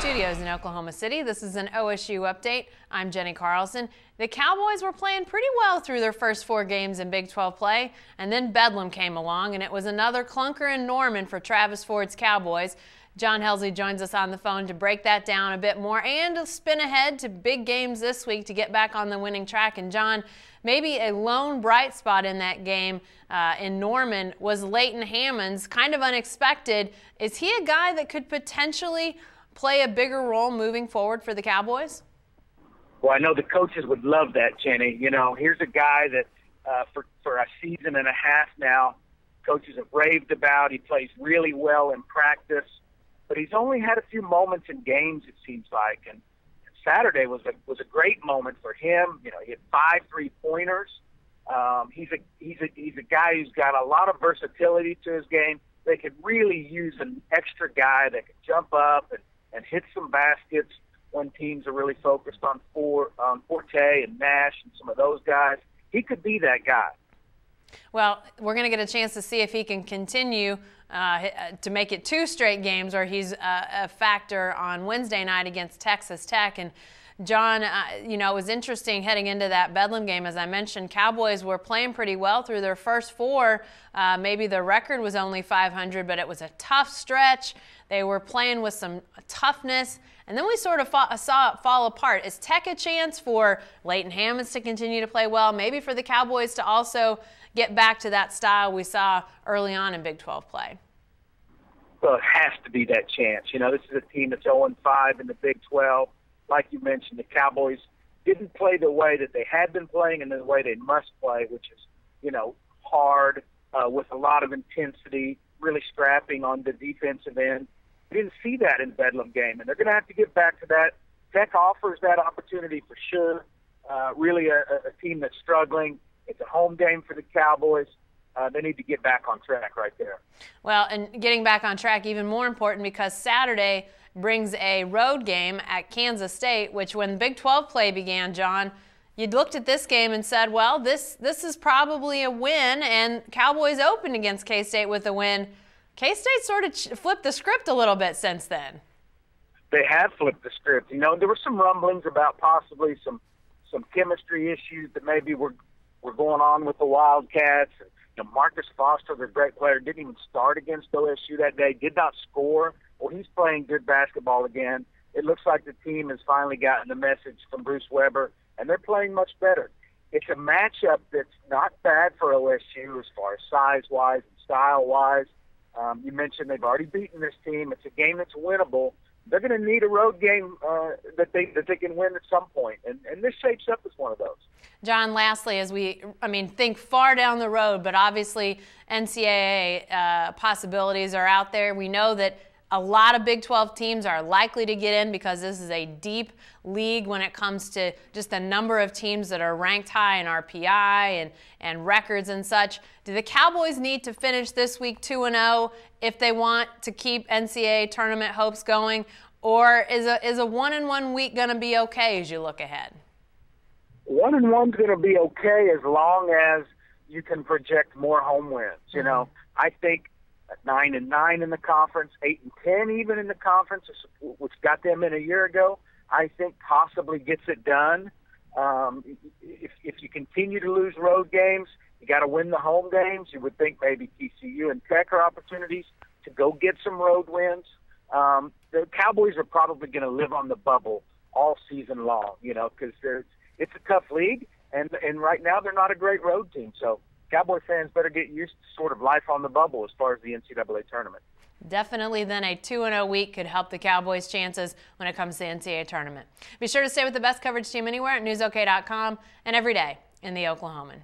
studios in Oklahoma City. This is an OSU update. I'm Jenny Carlson. The Cowboys were playing pretty well through their first 4 games in Big 12 play, and then Bedlam came along, and it was another clunker in Norman for Travis Ford's Cowboys. John Helsley joins us on the phone to break that down a bit more and to spin ahead to big games this week to get back on the winning track. And John, maybe a lone bright spot in that game in Norman was Leighton Hammonds, kind of unexpected. Is he a guy that could potentially play a bigger role moving forward for the Cowboys? Well, I know the coaches would love that, Jenny. You know, here's a guy that for a season and a half now, coaches have raved about. He plays really well in practice, but he's only had a few moments in games, it seems like. And Saturday was a great moment for him. You know, he had 5 3-pointers. He's a guy who's got a lot of versatility to his game. They could really use an extra guy that could jump up and hit some baskets when teams are really focused on Forte and Nash and some of those guys. He could be that guy. Well, we're going to get a chance to see if he can continue to make it 2 straight games, or he's a factor on Wednesday night against Texas Tech. And John, you know, it was interesting heading into that Bedlam game. As I mentioned, Cowboys were playing pretty well through their first 4. Maybe the record was only 500, but it was a tough stretch. They were playing with some toughness, and then we sort of saw it fall apart. Is Tech a chance for Leighton Hammonds to continue to play well, maybe for the Cowboys to also get back to that style we saw early on in Big 12 play? Well, it has to be that chance. You know, this is a team that's 0-5 in the Big 12. Like you mentioned, the Cowboys didn't play the way that they had been playing and the way they must play, which is, you know, hard, with a lot of intensity, really scrapping on the defensive end. We didn't see that in the Bedlam game, and they're going to have to get back to that. Tech offers that opportunity for sure. Really a team that's struggling. It's a home game for the Cowboys. They need to get back on track right there. Well, and getting back on track even more important because Saturday brings a road game at Kansas State, which when Big 12 play began, John, you looked at this game and said, well, this is probably a win, and Cowboys opened against K-State with a win. K-State sort of flipped the script a little bit since then. They have flipped the script. You know, there were some rumblings about possibly some chemistry issues that maybe were going on with the Wildcats. You know, Marcus Foster, their great player, didn't even start against OSU that day, did not score. Well, he's playing good basketball again. It looks like the team has finally gotten the message from Bruce Weber, and they're playing much better. It's a matchup that's not bad for OSU as far as size-wise and style-wise. You mentioned they've already beaten this team. It's a game that's winnable. They're going to need a road game that they can win at some point, and this shapes up as one of those. John, lastly, as we think far down the road, but obviously NCAA possibilities are out there. We know that a lot of Big 12 teams are likely to get in because this is a deep league when it comes to just the number of teams that are ranked high in RPI and records and such. Do the Cowboys need to finish this week 2-0 if they want to keep NCAA tournament hopes going, or is a 1-1 week going to be okay as you look ahead? 1-1's going to be okay as long as you can project more home wins. You know, I think 9-9 in the conference, 8-10 even in the conference, which got them in a year ago, I think possibly gets it done. If you continue to lose road games, you got to win the home games. You would think maybe TCU and Tech are opportunities to go get some road wins. The Cowboys are probably going to live on the bubble all season long, you know, because it's a tough league, and right now they're not a great road team. So Cowboy fans better get used to sort of life on the bubble as far as the NCAA tournament. Definitely then a 2-0 week could help the Cowboys' chances when it comes to the NCAA tournament. Be sure to stay with the best coverage team anywhere at newsok.com and every day in the Oklahoman.